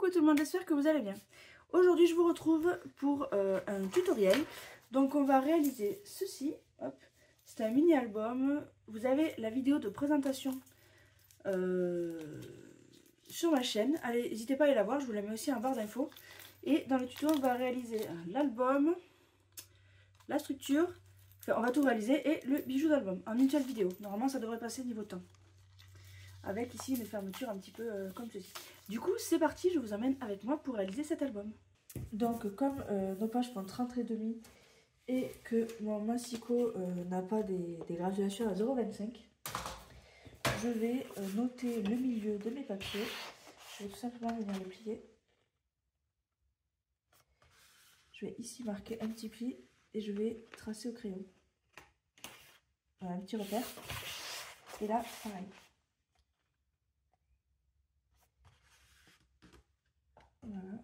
Coucou tout le monde, j'espère que vous allez bien. Aujourd'hui je vous retrouve pour un tutoriel. Donc on va réaliser ceci. C'est un mini album. Vous avez la vidéo de présentation sur ma chaîne. Allez, n'hésitez pas à aller la voir, je vous la mets aussi en barre d'infos. Et dans le tuto on va réaliser l'album, la structure, enfin on va tout réaliser, et le bijou d'album en une seule vidéo. Normalement ça devrait passer niveau temps. Avec ici une fermeture un petit peu comme ceci. Du coup c'est parti, je vous emmène avec moi pour réaliser cet album. Donc comme nos pages font 30,5 et que mon massicot n'a pas des graduations à 0,25, je vais noter le milieu de mes papiers. Je vais tout simplement venir les plier. Je vais ici marquer un petit pli et je vais tracer au crayon. Voilà, un petit repère. Et là pareil. Voilà.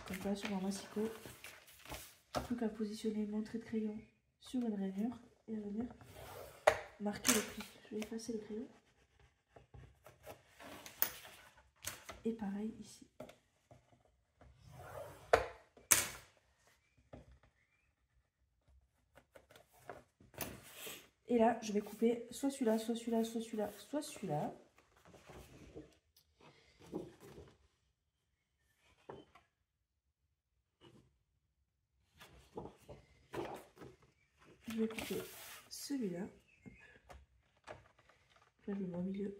Comme ça sur mon massicot, plus qu'à positionner mon trait de crayon sur une rainure et à venir marquer le pli. Je vais effacer le crayon. Et pareil ici. Et là, je vais couper soit celui-là, soit celui-là, soit celui-là, soit celui-là. Je vais couper celui-là. Là, je le mets au milieu.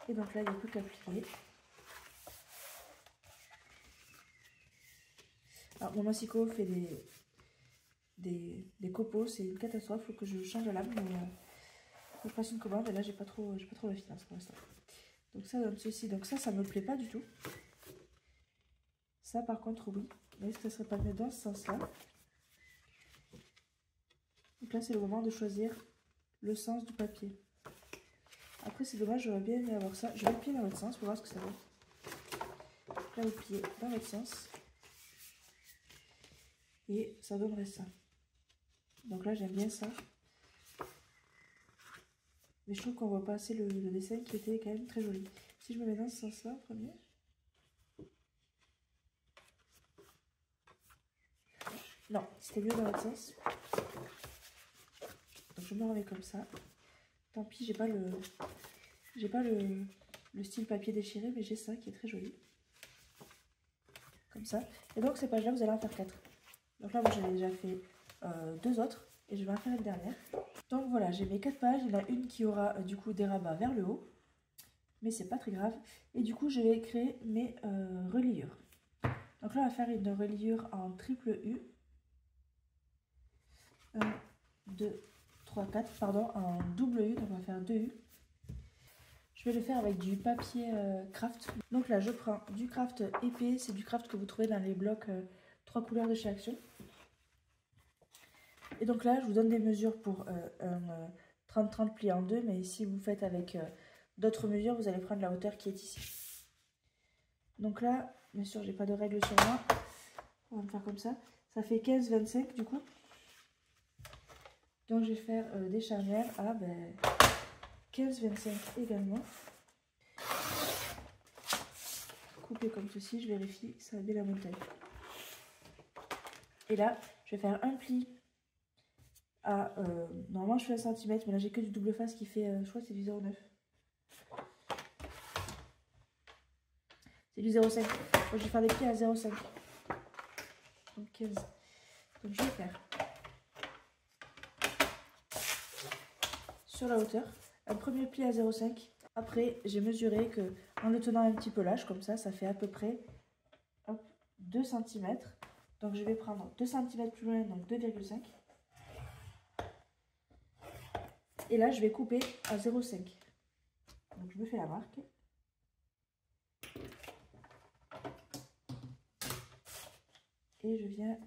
Et donc là, il n'y a plus qu'à plier. Alors, mon massicot fait des copeaux, c'est une catastrophe. Il faut que je change la lame, mais faut que je fasse une commande. Et là, j'ai pas trop la finance pour l'instant. Donc ça donne ceci. Donc ça me plaît pas du tout. Ça, par contre, oui. Mais est-ce que ça serait pas mieux dans ce sens-là? Donc là, c'est le moment de choisir le sens du papier. Après, c'est dommage, j'aurais bien aimé avoir ça. Je vais le plier dans l'autre sens pour voir ce que ça donne. Là, vous pliez dans l'autre sens. Et ça donnerait ça. Donc là, j'aime bien ça. Mais je trouve qu'on voit pas assez le dessin qui était quand même très joli. Si je me mets dans ce sens-là en premier. Non, c'était mieux dans l'autre sens. Donc je me remets comme ça. Tant pis, j'ai pas le style papier déchiré, mais j'ai ça qui est très joli. Comme ça. Et donc ces pages-là, vous allez en faire 4. Donc là, moi j'en ai déjà fait 2 autres. Et je vais en faire une dernière. Donc voilà, j'ai mes 4 pages. Il y en a une qui aura du coup des rabats vers le haut. Mais c'est pas très grave. Et du coup, je vais créer mes reliures. Donc là, on va faire une reliure en triple U. 1, 2, 3, 4, pardon, en double U. Donc on va faire 2 U. Je vais le faire avec du papier craft. Donc là, je prends du craft épais. C'est du craft que vous trouvez dans les blocs 3 couleurs de chez Action. Et donc là, je vous donne des mesures pour un 30-30 plié en 2. Mais si vous faites avec d'autres mesures, vous allez prendre la hauteur qui est ici. Donc là, bien sûr, j'ai pas de règle sur moi. On va me faire comme ça. Ça fait 15-25 du coup. Donc je vais faire des charnières à 15-25 également. Couper comme ceci, je vérifie que ça a bien la montagne. Et là, je vais faire un pli à... normalement je fais 1 cm, mais là j'ai que du double face qui fait, je crois que c'est du 0,9. C'est du 0,5. Donc je vais faire des plis à 0,5. Donc 15. Donc je vais faire sur la hauteur un premier pli à 0,5. Après j'ai mesuré que en le tenant un petit peu lâche comme ça fait à peu près 2 cm. Donc je vais prendre 2 cm plus loin, donc 2,5. Et là je vais couper à 0,5. Donc je me fais la marque. Et je viens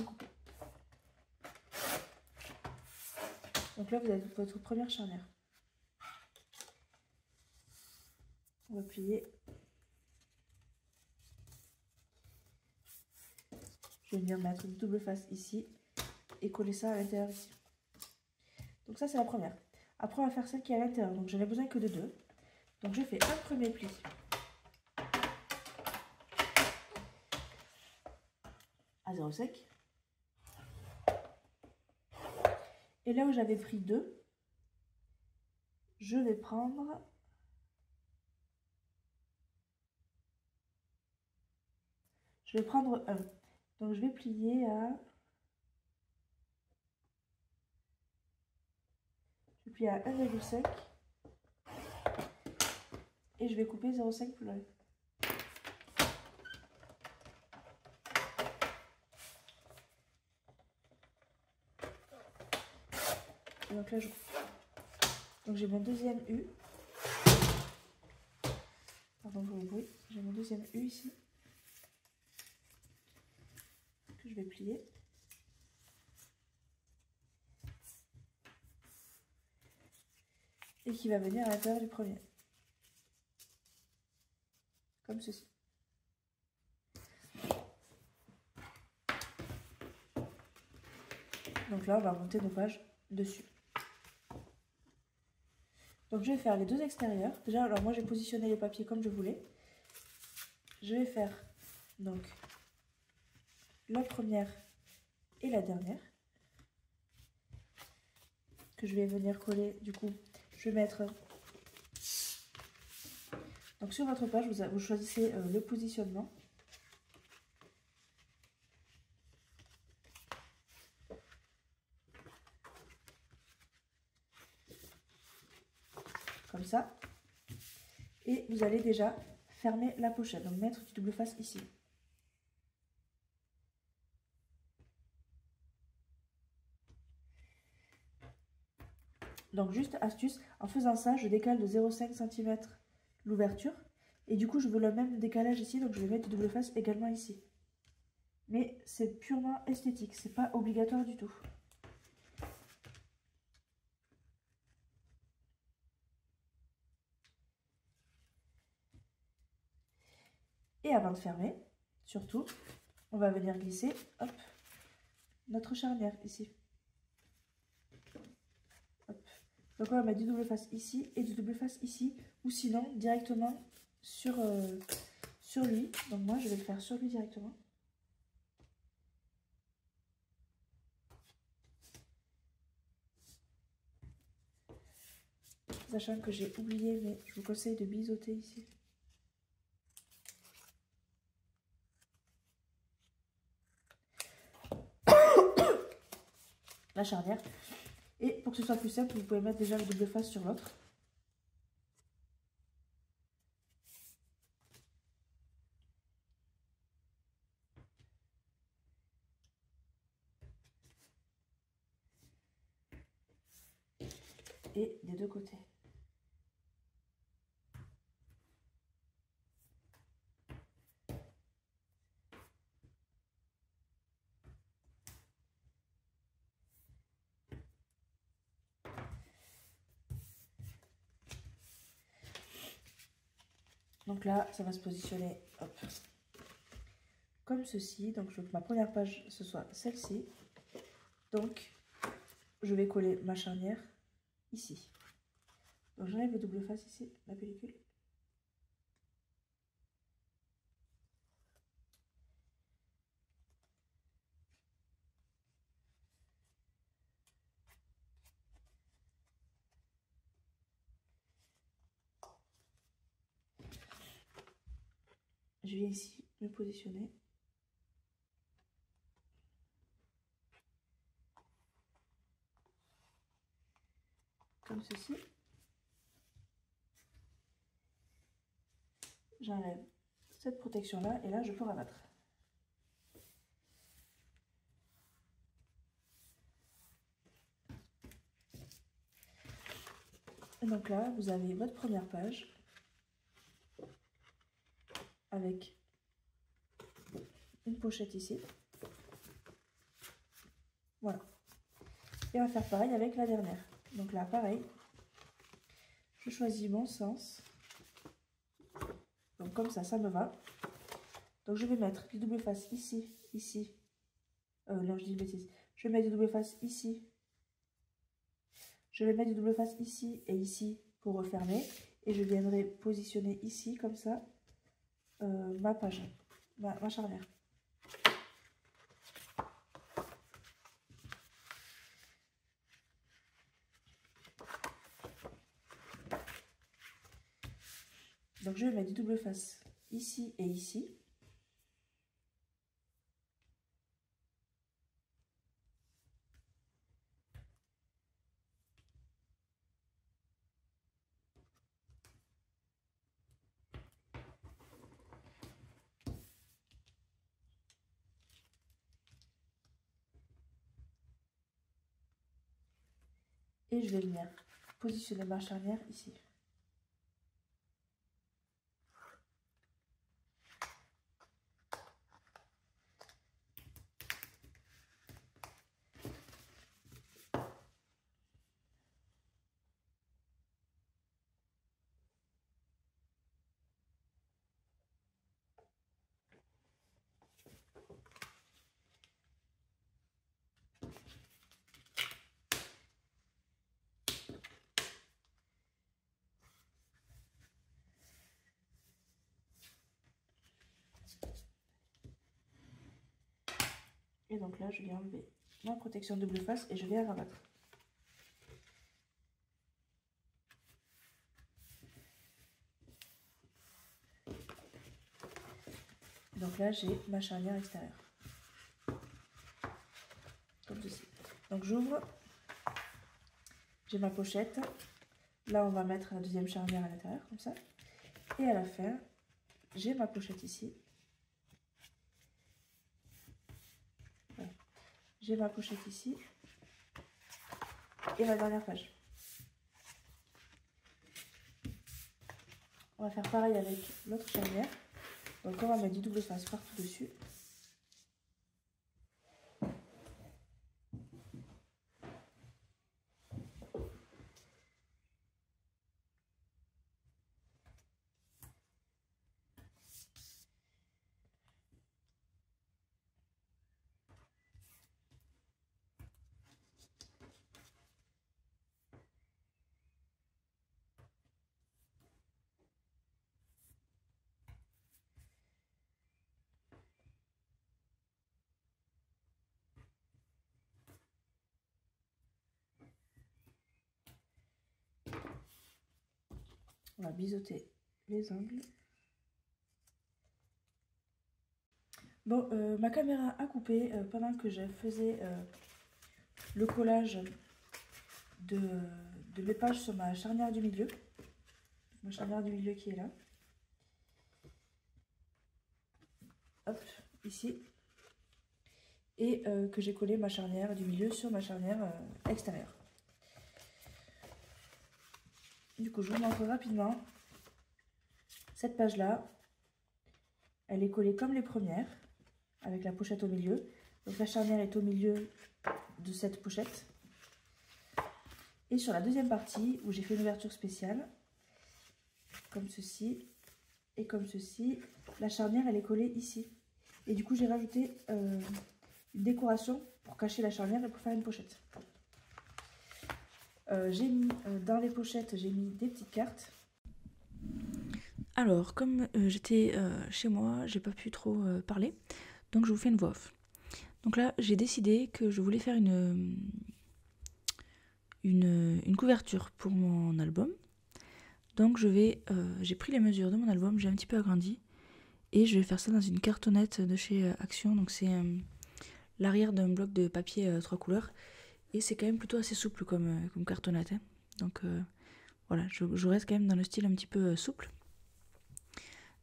couper. Donc là vous avez votre première charnière. On va plier. je vais venir mettre une double face ici et coller ça à l'intérieur ici. Donc ça c'est la première. Après on va faire celle qui est à l'intérieur, donc j'en ai besoin que de 2. Donc je fais un premier pli à 0,5. Et là où j'avais pris 2, je vais prendre un. Donc je vais plier à 1,5 et je vais couper 0,5 plus loin. Et donc là je coupe. Donc j'ai mon deuxième U. Pardon pour le bruit. J'ai mon deuxième U ici que je vais plier. Et qui va venir à l'intérieur du premier. Comme ceci. Donc là, on va monter nos pages dessus. Donc je vais faire les deux extérieurs. Déjà, alors moi j'ai positionné les papiers comme je voulais. Je vais faire donc la première et la dernière. Que je vais venir coller du coup. Je vais mettre... Donc sur votre page, vous choisissez le positionnement. Comme ça. Et vous allez déjà fermer la pochette. Donc mettre du double face ici. Donc juste astuce, en faisant ça, je décale de 0,5 cm l'ouverture. Et du coup, je veux le même décalage ici, donc je vais mettre du double face également ici. Mais c'est purement esthétique, c'est pas obligatoire du tout. Et avant de fermer, surtout, on va venir glisser, hop, notre charnière ici. Hop. Donc on va mettre du double face ici et du double face ici, ou sinon directement sur lui. Donc moi je vais le faire sur lui directement. Sachant que j'ai oublié, mais je vous conseille de biseauter ici. La charnière. Et pour que ce soit plus simple, vous pouvez mettre déjà le double face sur l'autre. Et des deux côtés. Donc là, ça va se positionner hop, comme ceci. Donc je veux que ma première page, ce soit celle-ci. Donc, je vais coller ma charnière ici. Donc j'enlève le double face ici, la pellicule. Je viens ici me positionner. Comme ceci. J'enlève cette protection là et là je peux rabattre. Et donc là vous avez votre première page avec une pochette ici. Voilà. Et on va faire pareil avec la dernière. Donc là pareil, je choisis mon sens. Donc comme ça me va. Donc je vais mettre du double face ici, ici Non, je dis une bêtise. Je vais mettre du double face ici. Je vais mettre du double face ici et ici pour refermer. Et je viendrai positionner ici, comme ça, ma page, ma charnière. Donc je vais mettre du double face ici et ici. Et je vais venir positionner ma charnière ici. Et donc là, je vais enlever ma protection double face et je vais rabattre. Donc là, j'ai ma charnière extérieure. Comme ceci. Donc j'ouvre. J'ai ma pochette. Là, on va mettre la deuxième charnière à l'intérieur, comme ça. Et à la fin, j'ai ma pochette ici. Voilà. J'ai ma pochette ici. Et ma dernière page. On va faire pareil avec l'autre charnière. Donc on va mettre du double face partout dessus. On va biseauter les angles. Bon, ma caméra a coupé pendant que je faisais le collage de mes pages sur ma charnière du milieu. Ma charnière du milieu qui est là. Hop, ici. Et que j'ai collé ma charnière du milieu sur ma charnière extérieure. Du coup, je vous montre rapidement cette page-là. Elle est collée comme les premières, avec la pochette au milieu. Donc la charnière est au milieu de cette pochette. Et sur la deuxième partie, où j'ai fait une ouverture spéciale, comme ceci et comme ceci, la charnière elle est collée ici. Et du coup, j'ai rajouté une décoration pour cacher la charnière et pour faire une pochette. J'ai mis dans les pochettes, j'ai mis des petites cartes. Alors, comme j'étais chez moi, j'ai pas pu trop parler, donc je vous fais une voix off. Donc là, j'ai décidé que je voulais faire une couverture pour mon album. Donc j'ai pris les mesures de mon album, j'ai un petit peu agrandi, et je vais faire ça dans une cartonnette de chez Action. Donc c'est l'arrière d'un bloc de papier 3 couleurs. Et c'est quand même plutôt assez souple comme cartonnette. Hein. Donc voilà, je reste quand même dans le style un petit peu souple.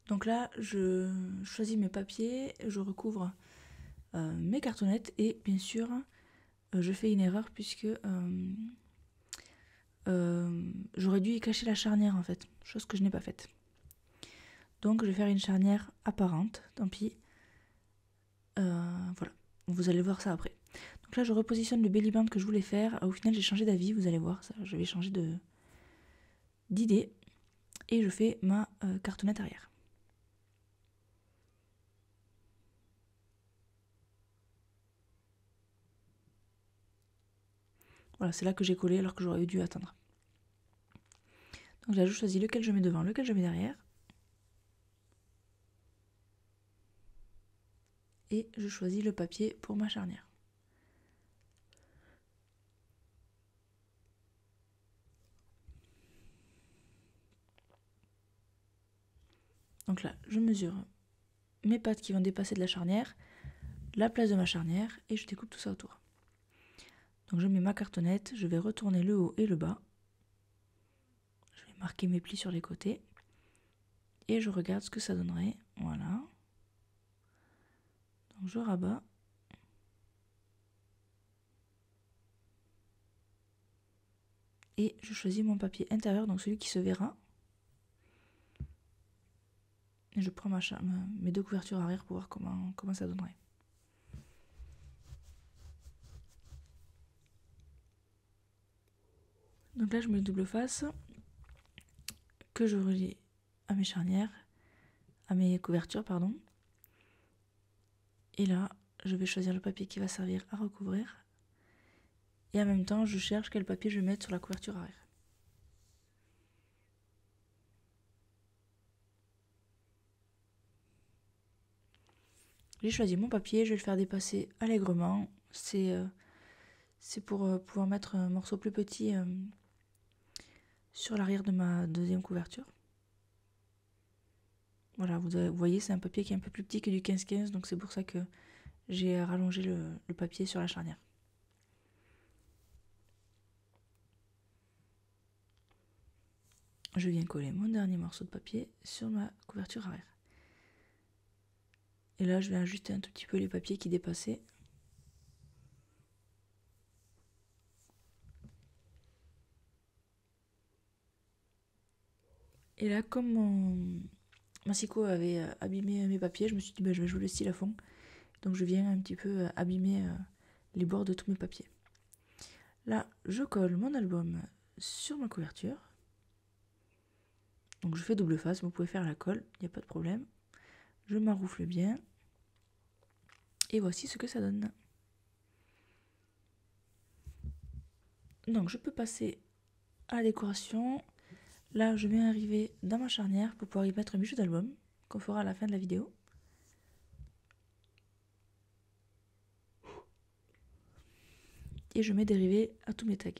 Donc là, je choisis mes papiers, je recouvre mes cartonnettes et bien sûr, je fais une erreur puisque j'aurais dû y cacher la charnière en fait, chose que je n'ai pas faite. Donc je vais faire une charnière apparente, tant pis. Voilà, vous allez voir ça après. Donc là, je repositionne le belly band que je voulais faire. Au final, j'ai changé d'avis, vous allez voir, ça, je vais changer d'idée. Et je fais ma cartonnette arrière. Voilà, c'est là que j'ai collé alors que j'aurais dû attendre. Donc là, je choisis lequel je mets devant, lequel je mets derrière. Et je choisis le papier pour ma charnière. Donc là, je mesure mes pattes qui vont dépasser de la charnière, la place de ma charnière, et je découpe tout ça autour. Donc je mets ma cartonnette, je vais retourner le haut et le bas. Je vais marquer mes plis sur les côtés. Et je regarde ce que ça donnerait. Voilà. Donc je rabats. Et je choisis mon papier intérieur, donc celui qui se verra. Et je prends mes deux couvertures arrière pour voir comment ça donnerait. Donc là, je mets le double face que je relie à mes charnières, à mes couvertures, pardon. Et là, je vais choisir le papier qui va servir à recouvrir. Et en même temps, je cherche quel papier je vais mettre sur la couverture arrière. J'ai choisi mon papier, je vais le faire dépasser allègrement. C'est pour pouvoir mettre un morceau plus petit sur l'arrière de ma deuxième couverture. Voilà, vous voyez, c'est un papier qui est un peu plus petit que du 15-15, donc c'est pour ça que j'ai rallongé le papier sur la charnière. Je viens coller mon dernier morceau de papier sur ma couverture arrière. Et là, je vais ajuster un tout petit peu les papiers qui dépassaient. Et là, comme mon massicot avait abîmé mes papiers, je me suis dit, je vais jouer le style à fond. Donc je viens un petit peu abîmer les bords de tous mes papiers. Là, je colle mon album sur ma couverture. Donc je fais double face, vous pouvez faire la colle, il n'y a pas de problème. Je m'enroufle bien. Et voici ce que ça donne. Donc je peux passer à la décoration. Là, je vais arriver dans ma charnière pour pouvoir y mettre un bijou d'album qu'on fera à la fin de la vidéo. Et je mets dérivé à tous mes tags.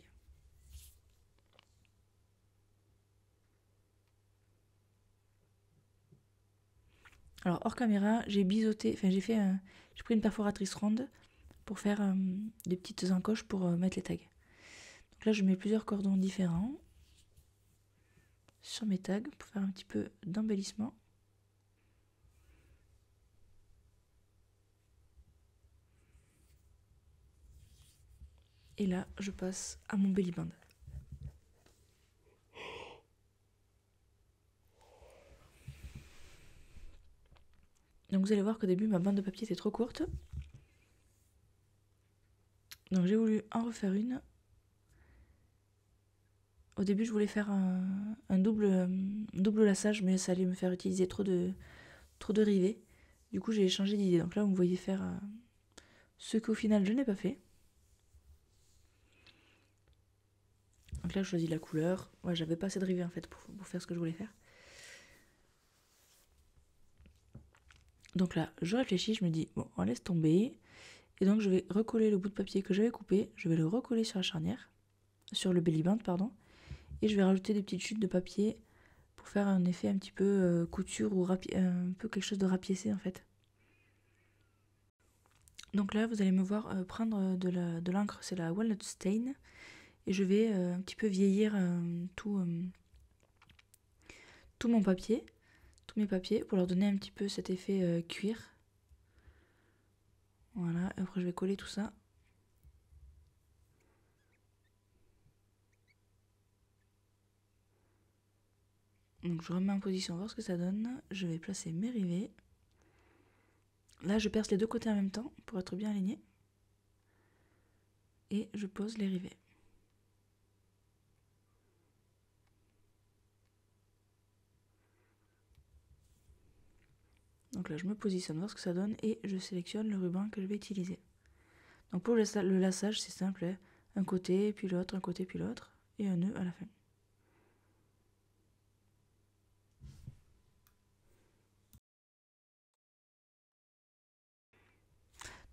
Alors hors caméra, j'ai biseauté, j'ai pris une perforatrice ronde pour faire des petites encoches pour mettre les tags. Donc là, je mets plusieurs cordons différents sur mes tags pour faire un petit peu d'embellissement. Et là, je passe à mon belly band. Donc vous allez voir qu'au début, ma bande de papier était trop courte. Donc j'ai voulu en refaire une. Au début, je voulais faire un double lassage, mais ça allait me faire utiliser trop de rivets. Du coup, j'ai changé d'idée. Donc là, vous me voyez faire ce qu'au final, je n'ai pas fait. Donc là, je choisis la couleur. Ouais, j'avais pas assez de rivets en fait pour faire ce que je voulais faire. Donc là, je réfléchis, je me dis, bon, on laisse tomber. Et donc, je vais recoller le bout de papier que j'avais coupé. Je vais le recoller sur la charnière, sur le belly band, pardon. Et je vais rajouter des petites chutes de papier pour faire un effet un petit peu couture ou un peu quelque chose de rapiécé en fait. Donc là, vous allez me voir prendre de l'encre, c'est la Walnut Stain. Et je vais un petit peu vieillir tout mon papier, tous mes papiers, pour leur donner un petit peu cet effet cuir. Voilà, et après je vais coller tout ça. Donc je remets en position, voir ce que ça donne. Je vais placer mes rivets. Là, je perce les deux côtés en même temps pour être bien aligné. Et je pose les rivets. Donc là, je me positionne, voir ce que ça donne et je sélectionne le ruban que je vais utiliser. Donc pour le lassage, c'est simple, hein. un côté, puis l'autre, un côté, puis l'autre, et un nœud à la fin.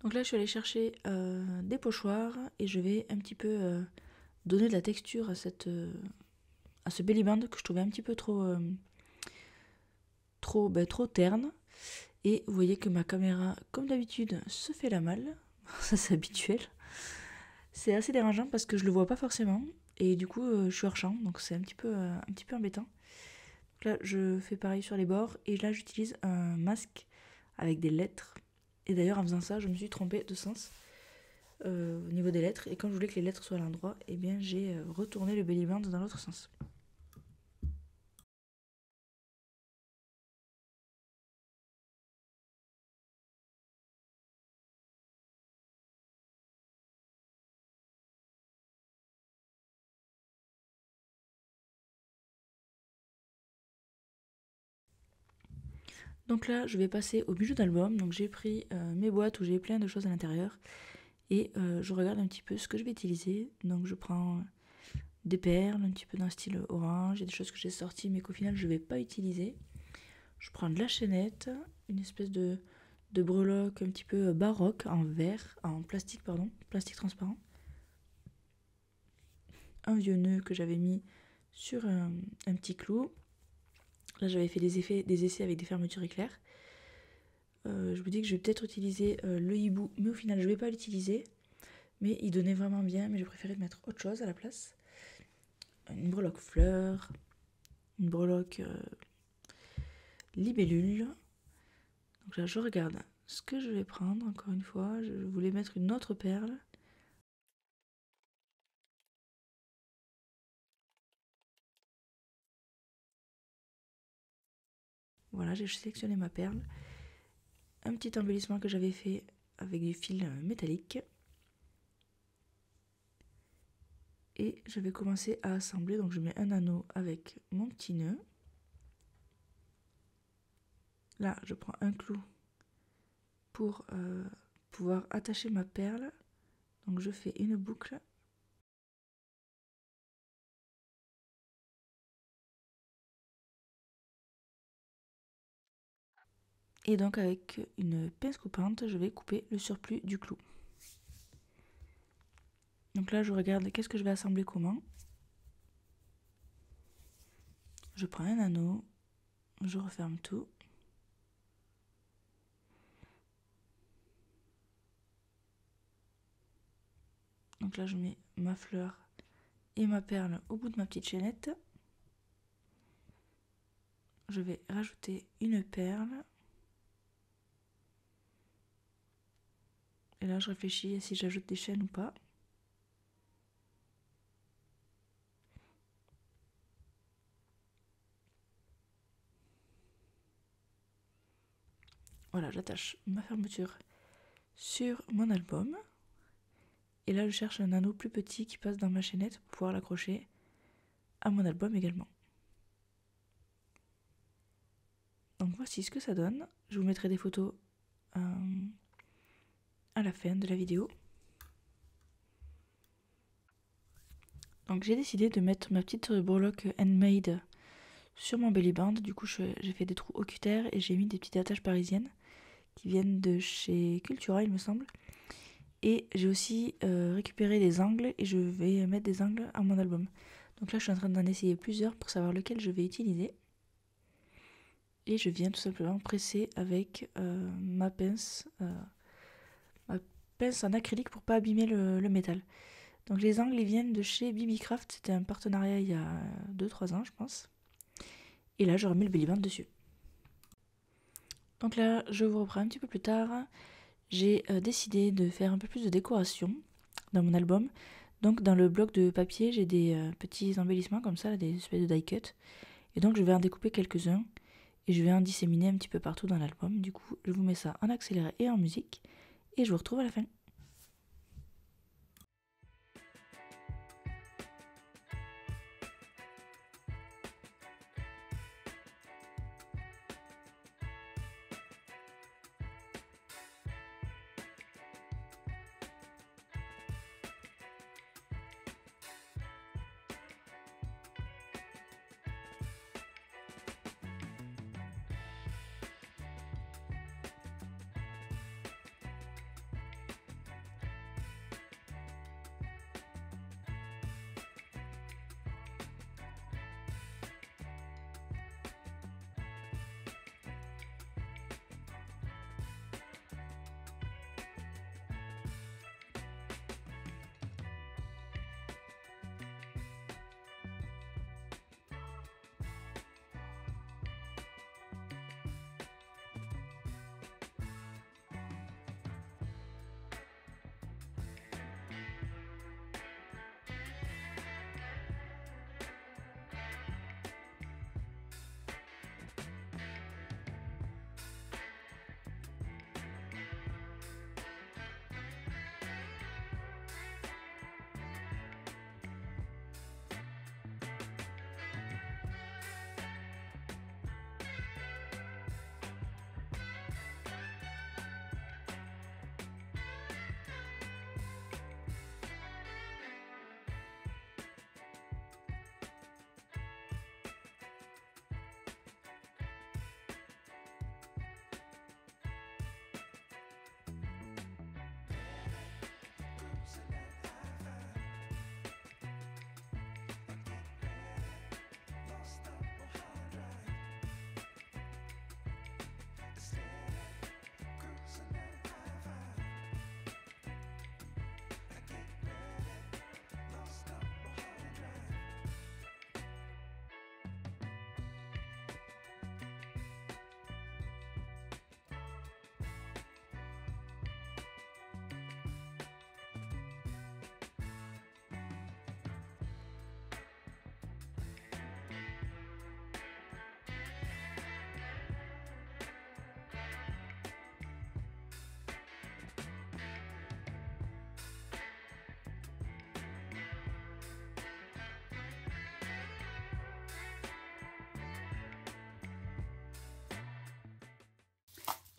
Donc là, je suis allée chercher des pochoirs et je vais un petit peu donner de la texture à ce belly band que je trouvais un petit peu trop terne. Et vous voyez que ma caméra, comme d'habitude, se fait la malle. Ça, c'est habituel. C'est assez dérangeant parce que je le vois pas forcément. Et du coup, je suis hors champ, donc c'est un petit peu embêtant. Donc là, je fais pareil sur les bords. Et là, j'utilise un masque avec des lettres. Et d'ailleurs, en faisant ça, je me suis trompée de sens au niveau des lettres. Et quand je voulais que les lettres soient à l'endroit, eh bien, j'ai retourné le belly band dans l'autre sens. Donc là, je vais passer au bijou d'album. Donc j'ai pris mes boîtes où j'ai plein de choses à l'intérieur. Et je regarde un petit peu ce que je vais utiliser. Donc je prends des perles, un petit peu d'un style orange. Il y a des choses que j'ai sorties mais qu'au final je ne vais pas utiliser. Je prends de la chaînette, une espèce de breloque un petit peu baroque en verre, en plastique pardon, plastique transparent. Un vieux nœud que j'avais mis sur un petit clou. Là j'avais fait des essais avec des fermetures éclairs. Je vous dis que je vais peut-être utiliser le hibou, mais au final je ne vais pas l'utiliser. Mais il donnait vraiment bien, mais j'ai préféré mettre autre chose à la place. Une breloque fleur, une breloque libellule. Donc là je regarde ce que je vais prendre, encore une fois. Je voulais mettre une autre perle. Voilà, j'ai sélectionné ma perle. Un petit embellissement que j'avais fait avec du fil métallique. Et je vais commencer à assembler. Donc je mets un anneau avec mon petit nœud. Là, je prends un clou pour pouvoir attacher ma perle. Donc je fais une boucle. Et donc avec une pince coupante, je vais couper le surplus du clou. Donc là, je regarde qu'est-ce que je vais assembler comment. Je prends un anneau, je referme tout. Donc là, je mets ma fleur et ma perle au bout de ma petite chaînette. Je vais rajouter une perle. Et là, je réfléchis à si j'ajoute des chaînes ou pas. Voilà, j'attache ma fermeture sur mon album. Et là, je cherche un anneau plus petit qui passe dans ma chaînette pour pouvoir l'accrocher à mon album également. Donc voici ce que ça donne. Je vous mettrai des photos à la fin de la vidéo. Donc j'ai décidé de mettre ma petite breloque handmade sur mon belly band. Du coup j'ai fait des trous oculaires et j'ai mis des petites attaches parisiennes qui viennent de chez Cultura il me semble. Et j'ai aussi récupéré des angles et je vais mettre des angles à mon album. Donc là je suis en train d'en essayer plusieurs pour savoir lequel je vais utiliser. Et je viens tout simplement presser avec ma pince en acrylique pour pas abîmer le métal. Donc les angles ils viennent de chez BB-Craft, c'était un partenariat il y a 2-3 ans je pense. Et là je remets le belly band dessus. Donc là je vous reprends un petit peu plus tard. J'ai décidé de faire un peu plus de décoration dans mon album. Donc dans le bloc de papier j'ai des petits embellissements comme ça, des espèces de die cut. Et donc je vais en découper quelques-uns et je vais en disséminer un petit peu partout dans l'album. Du coup je vous mets ça en accéléré et en musique. Et je vous retrouve à la fin.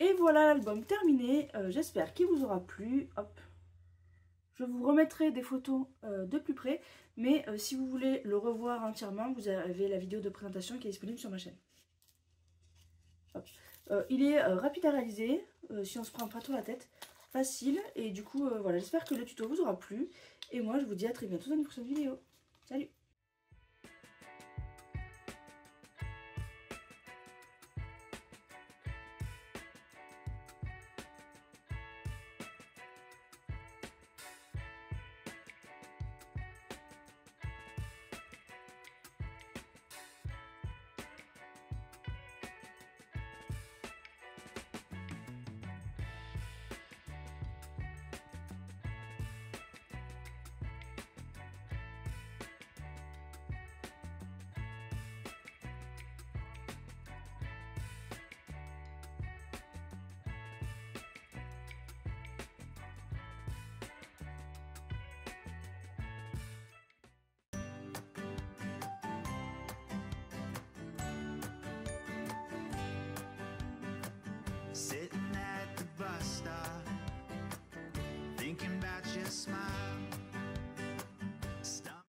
Et voilà l'album terminé. J'espère qu'il vous aura plu. Hop. Je vous remettrai des photos de plus près. Mais si vous voulez le revoir entièrement, vous avez la vidéo de présentation qui est disponible sur ma chaîne. Il est rapide à réaliser, si on se prend pas trop la tête. Facile. Et du coup, voilà, j'espère que le tuto vous aura plu. Et moi, je vous dis à très bientôt dans une prochaine vidéo. Salut! Sitting at the bus stop, thinking about your smile.